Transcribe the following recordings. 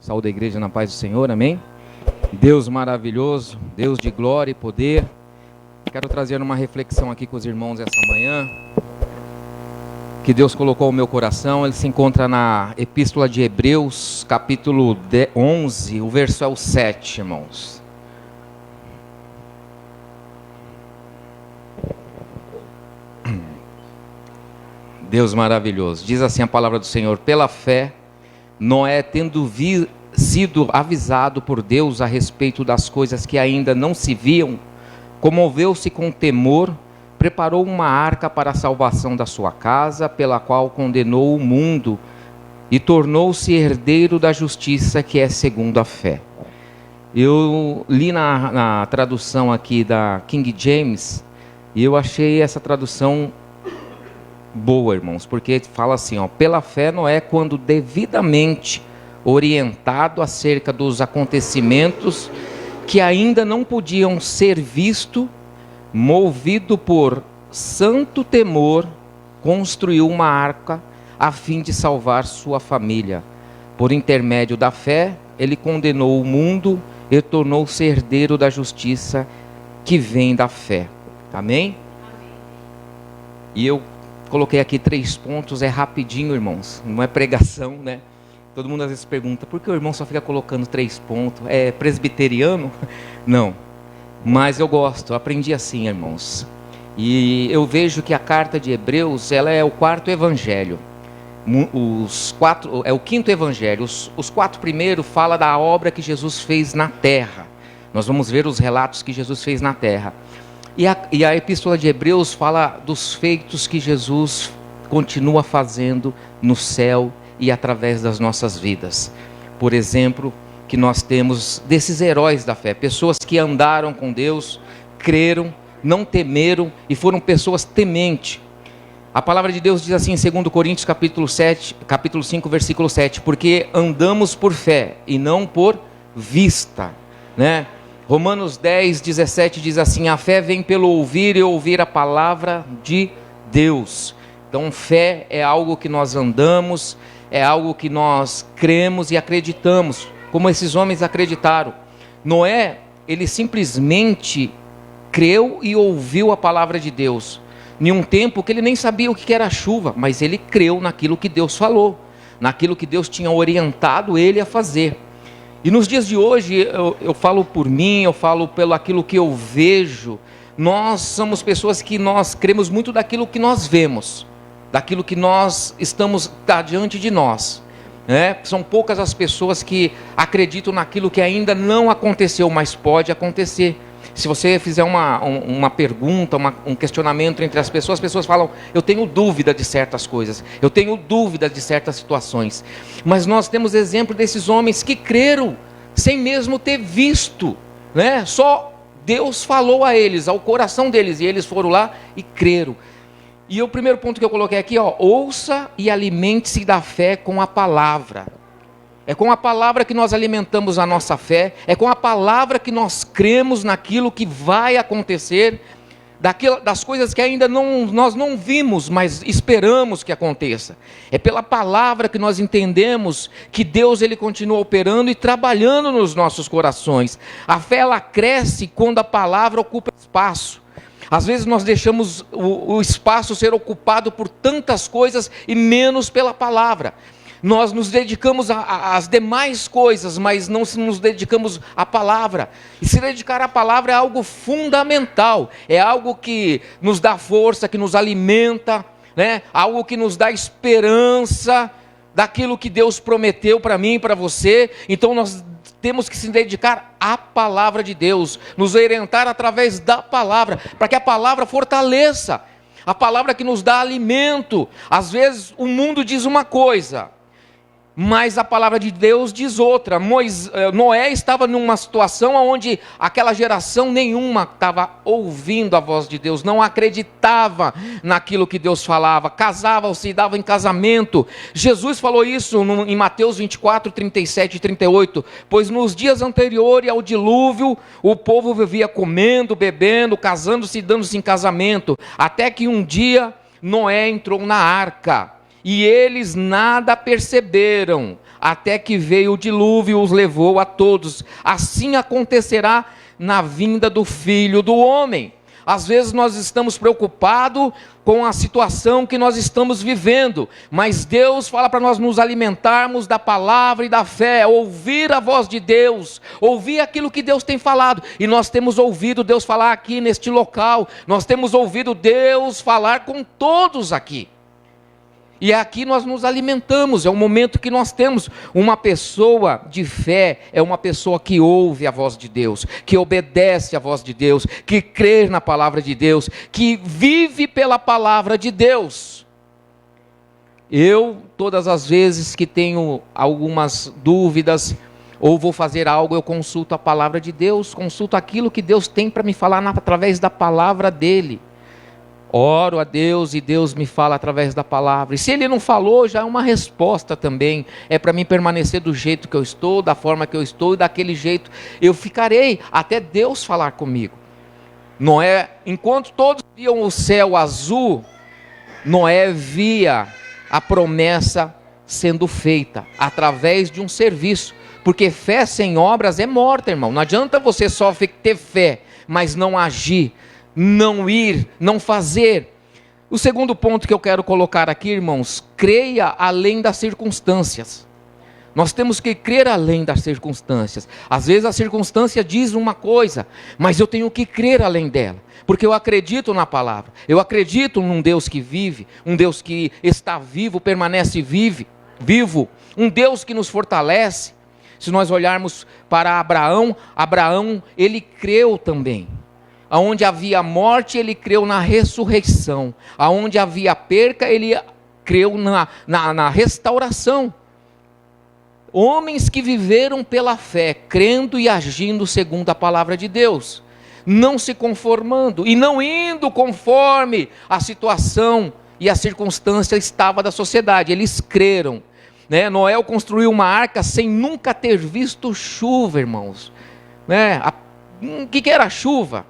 Saúde a igreja na paz do Senhor, amém? Deus maravilhoso, Deus de glória e poder. Quero trazer uma reflexão aqui com os irmãos essa manhã, que Deus colocou no meu coração. Ele se encontra na Epístola de Hebreus, capítulo 11, o verso é o 7, irmãos. Deus maravilhoso. Diz assim a palavra do Senhor: pela fé, Noé, tendo sido avisado por Deus a respeito das coisas que ainda não se viam, comoveu-se com temor, preparou uma arca para a salvação da sua casa, pela qual condenou o mundo e tornou-se herdeiro da justiça que é segundo a fé. Eu li na tradução aqui da King James e eu achei essa tradução boa, irmãos, porque fala assim, pela fé Noé, quando devidamente orientado acerca dos acontecimentos que ainda não podiam ser vistos, movido por santo temor, construiu uma arca a fim de salvar sua família. Por intermédio da fé, ele condenou o mundo e tornou-se herdeiro da justiça que vem da fé. Amém? E eu coloquei aqui 3 pontos, é rapidinho, irmãos, não é pregação, né? Todo mundo às vezes pergunta, por que o irmão só fica colocando 3 pontos? É presbiteriano? Não, mas eu gosto, aprendi assim, irmãos. E eu vejo que a carta de Hebreus, ela é o 4º evangelho. É o 5º evangelho. Os 4 primeiros fala da obra que Jesus fez na terra. Nós vamos ver os relatos que Jesus fez na terra. E a epístola de Hebreus fala dos feitos que Jesus continua fazendo no céu e através das nossas vidas. Por exemplo, que nós temos desses heróis da fé, pessoas que andaram com Deus, creram, não temeram e foram pessoas tementes. A palavra de Deus diz assim em 2 Coríntios capítulo 5, versículo 7, porque andamos por fé e não por vista, né? Romanos 10, 17 diz assim, a fé vem pelo ouvir e ouvir a palavra de Deus. Então fé é algo que nós andamos, é algo que nós cremos e acreditamos, como esses homens acreditaram. Noé, ele simplesmente creu e ouviu a palavra de Deus, em um tempo que ele nem sabia o que era chuva, mas ele creu naquilo que Deus falou, naquilo que Deus tinha orientado ele a fazer. E nos dias de hoje, eu falo por mim, eu falo pelo aquilo que eu vejo, nós somos pessoas que nós cremos muito daquilo que nós vemos, daquilo que nós estamos diante de nós, né? São poucas as pessoas que acreditam naquilo que ainda não aconteceu, mas pode acontecer. Se você fizer uma pergunta, um questionamento entre as pessoas falam, eu tenho dúvida de certas coisas, eu tenho dúvida de certas situações. Mas nós temos exemplo desses homens que creram, sem mesmo ter visto, né? Só Deus falou a eles, ao coração deles, e eles foram lá e creram. E o primeiro ponto que eu coloquei aqui, ouça e alimente-se da fé com a palavra. É com a palavra que nós alimentamos a nossa fé, é com a palavra que nós cremos naquilo que vai acontecer, das coisas que ainda nós não vimos, mas esperamos que aconteça. É pela palavra que nós entendemos que Deus ele continua operando e trabalhando nos nossos corações. A fé ela cresce quando a palavra ocupa espaço. Às vezes nós deixamos o espaço ser ocupado por tantas coisas e menos pela palavra. Nós nos dedicamos às demais coisas, mas não nos dedicamos à palavra. E se dedicar à palavra é algo fundamental, é algo que nos dá força, que nos alimenta, né? Algo que nos dá esperança daquilo que Deus prometeu para mim e para você. Então nós temos que se dedicar à palavra de Deus, nos orientar através da palavra, para que a palavra fortaleça, a palavra que nos dá alimento. Às vezes o mundo diz uma coisa, mas a palavra de Deus diz outra. Noé estava numa situação onde aquela geração nenhuma estava ouvindo a voz de Deus, não acreditava naquilo que Deus falava, casavam-se e davam em casamento. Jesus falou isso em Mateus 24, 37 e 38, pois nos dias anteriores ao dilúvio, o povo vivia comendo, bebendo, casando-se e dando-se em casamento, até que um dia Noé entrou na arca. e eles nada perceberam, até que veio o dilúvio e os levou a todos. Assim acontecerá na vinda do Filho do Homem. Às vezes nós estamos preocupados com a situação que nós estamos vivendo, mas Deus fala para nós nos alimentarmos da palavra e da fé, ouvir a voz de Deus, ouvir aquilo que Deus tem falado, e nós temos ouvido Deus falar aqui neste local, nós temos ouvido Deus falar com todos aqui. E aqui nós nos alimentamos, é o momento que nós temos. Uma pessoa de fé é uma pessoa que ouve a voz de Deus, que obedece à voz de Deus, que crê na palavra de Deus, que vive pela palavra de Deus. Eu, todas as vezes que tenho algumas dúvidas, ou vou fazer algo, eu consulto a palavra de Deus, consulto aquilo que Deus tem para me falar através da palavra dEle. Oro a Deus e Deus me fala através da palavra. E se Ele não falou, já é uma resposta também. É para mim permanecer do jeito que eu estou, da forma que eu estou, e daquele jeito eu ficarei até Deus falar comigo. Noé, enquanto todos viam o céu azul, Noé via a promessa sendo feita através de um serviço. Porque fé sem obras é morta, irmão. Não adianta você só ter fé, mas não agir, não ir, não fazer. O segundo ponto que eu quero colocar aqui, irmãos, creia além das circunstâncias. Nós temos que crer além das circunstâncias. Às vezes a circunstância diz uma coisa, mas eu tenho que crer além dela, porque eu acredito na palavra, eu acredito num Deus que vive, um Deus que está vivo, permanece vivo, um Deus que nos fortalece. Se nós olharmos para Abraão, ele creu também. Aonde havia morte, ele creu na ressurreição. Aonde havia perca, ele creu na restauração. Homens que viveram pela fé, crendo e agindo segundo a palavra de Deus, não se conformando e não indo conforme a situação e a circunstância estava da sociedade. Eles creram, né? Noé construiu uma arca sem nunca ter visto chuva, irmãos, né? O que era chuva?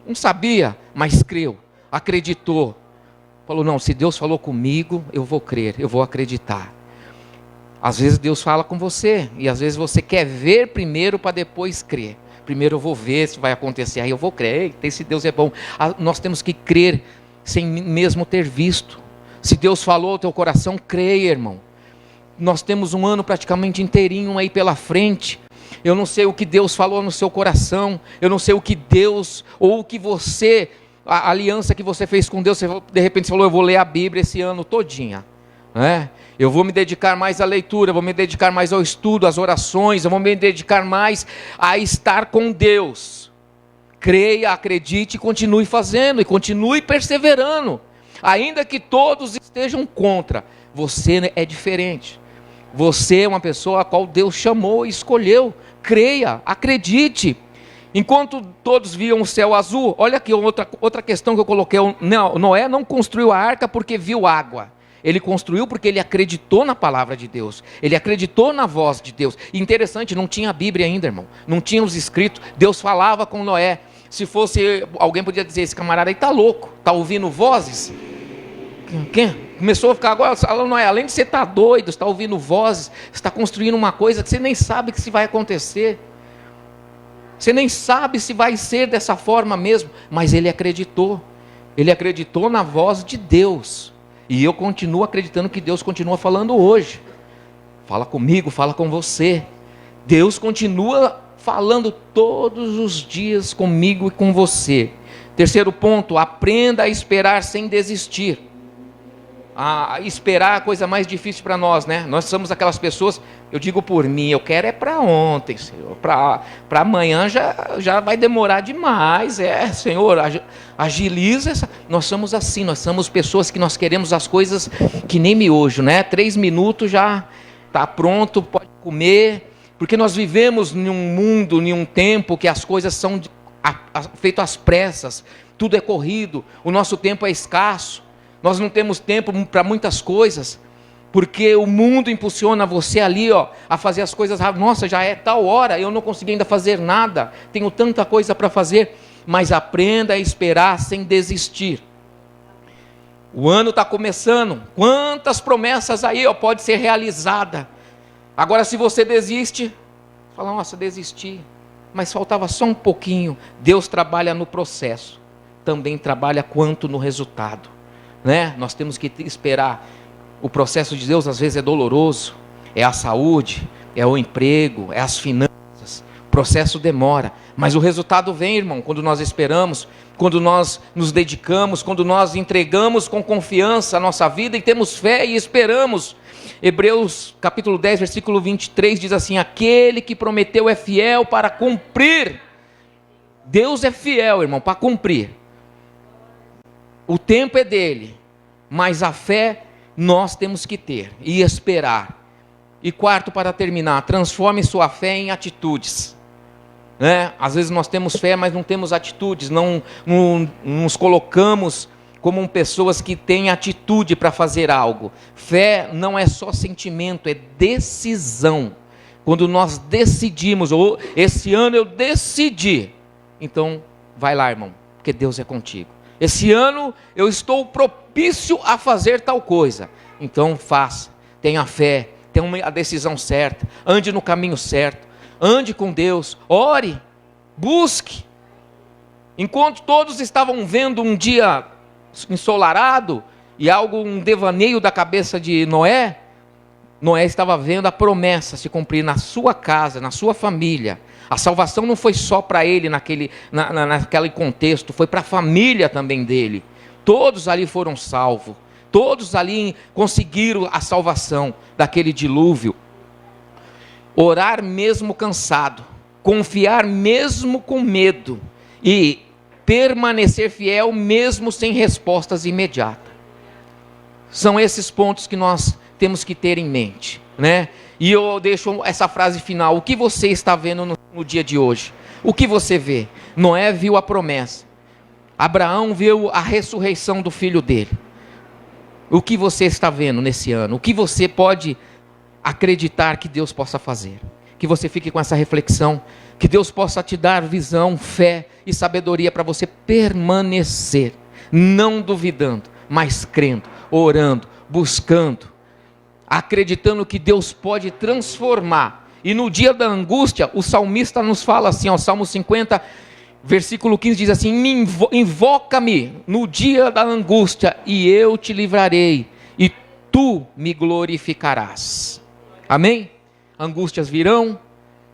Não sabia, mas creu, acreditou. Falou, não, se Deus falou comigo, eu vou crer, eu vou acreditar. Às vezes Deus fala com você, e às vezes você quer ver primeiro para depois crer. Primeiro eu vou ver se vai acontecer, aí eu vou crer, eita, esse Deus é bom. Nós temos que crer sem mesmo ter visto. Se Deus falou ao teu coração, creia, irmão. Nós temos um ano praticamente inteirinho aí pela frente. Eu não sei o que Deus falou no seu coração, eu não sei o que Deus, ou o que você, a aliança que você fez com Deus, você, de repente você falou, eu vou ler a Bíblia esse ano todinha, né? Eu vou me dedicar mais à leitura, eu vou me dedicar mais ao estudo, às orações, eu vou me dedicar mais a estar com Deus. Creia, acredite e continue fazendo, e continue perseverando, ainda que todos estejam contra, você é diferente. Você é uma pessoa a qual Deus chamou e escolheu. Creia, acredite. Enquanto todos viam o céu azul, olha aqui outra questão que eu coloquei. Noé não construiu a arca porque viu água. Ele construiu porque ele acreditou na palavra de Deus. Ele acreditou na voz de Deus. E interessante, não tinha a Bíblia ainda, irmão. Não tinha os escritos. Deus falava com Noé. Se fosse, alguém podia dizer, esse camarada aí está louco. Está ouvindo vozes? Quem? Começou a ficar agora, não é, além de você estar doido, está ouvindo vozes, está construindo uma coisa que você nem sabe que se vai acontecer, você nem sabe se vai ser dessa forma mesmo, mas ele acreditou na voz de Deus, e eu continuo acreditando que Deus continua falando hoje, fala comigo, fala com você, Deus continua falando todos os dias comigo e com você. Terceiro ponto, aprenda a esperar sem desistir. Esperar é a coisa mais difícil para nós, né? Nós somos aquelas pessoas, eu digo por mim, eu quero é para ontem, Senhor, para amanhã já vai demorar demais, Senhor, agiliza essa. Nós somos assim, nós somos pessoas que nós queremos as coisas que nem miojo, né? 3 minutos já está pronto, pode comer, porque nós vivemos em um mundo, em um tempo que as coisas são feitas às pressas, tudo é corrido, o nosso tempo é escasso. Nós não temos tempo para muitas coisas, porque o mundo impulsiona você ali, a fazer as coisas rápido. Nossa, já é tal hora, eu não consegui ainda fazer nada, tenho tanta coisa para fazer, mas aprenda a esperar sem desistir. O ano está começando, quantas promessas aí, ó, pode ser realizada. Agora se você desiste, fala, nossa, desisti, mas faltava só um pouquinho. Deus trabalha no processo, também trabalha quanto no resultado, né? Nós temos que esperar. O processo de Deus às vezes é doloroso, é a saúde, é o emprego, é as finanças. O processo demora, mas o resultado vem, irmão, quando nós esperamos, quando nós nos dedicamos, quando nós entregamos com confiança a nossa vida e temos fé e esperamos. Hebreus capítulo 10, versículo 23 diz assim: aquele que prometeu é fiel para cumprir. Deus é fiel, irmão, para cumprir. O tempo é dele, mas a fé nós temos que ter e esperar. E quarto, para terminar, transforme sua fé em atitudes. Às vezes nós temos fé, mas não temos atitudes, não nos colocamos como pessoas que têm atitude para fazer algo. Fé não é só sentimento, é decisão. Quando nós decidimos, ou esse ano eu decidi, então vai lá, irmão, porque Deus é contigo. Esse ano eu estou propício a fazer tal coisa, então faça, tenha fé, tenha a decisão certa, ande no caminho certo, ande com Deus, ore, busque. Enquanto todos estavam vendo um dia ensolarado e um devaneio da cabeça de Noé, Noé estava vendo a promessa se cumprir na sua casa, na sua família. A salvação não foi só para ele naquele contexto, foi para a família também dele. Todos ali foram salvos, todos ali conseguiram a salvação daquele dilúvio. Orar mesmo cansado, confiar mesmo com medo e permanecer fiel mesmo sem respostas imediatas. São esses pontos que nós temos que ter em mente, né? E eu deixo essa frase final: o que você está vendo no dia de hoje? O que você vê? Noé viu a promessa, Abraão viu a ressurreição do filho dele. O que você está vendo nesse ano? O que você pode acreditar que Deus possa fazer? Que você fique com essa reflexão, que Deus possa te dar visão, fé e sabedoria para você permanecer, não duvidando, mas crendo, orando, buscando, acreditando que Deus pode transformar. E no dia da angústia, o salmista nos fala assim, ó, Salmo 50, versículo 15 diz assim: invoca-me no dia da angústia e eu te livrarei e tu me glorificarás. Amém? Angústias virão,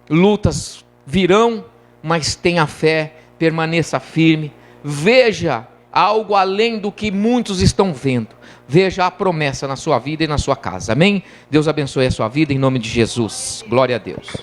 lutas virão, mas tenha fé, permaneça firme, veja algo além do que muitos estão vendo. Veja a promessa na sua vida e na sua casa. Amém? Deus abençoe a sua vida em nome de Jesus. Glória a Deus.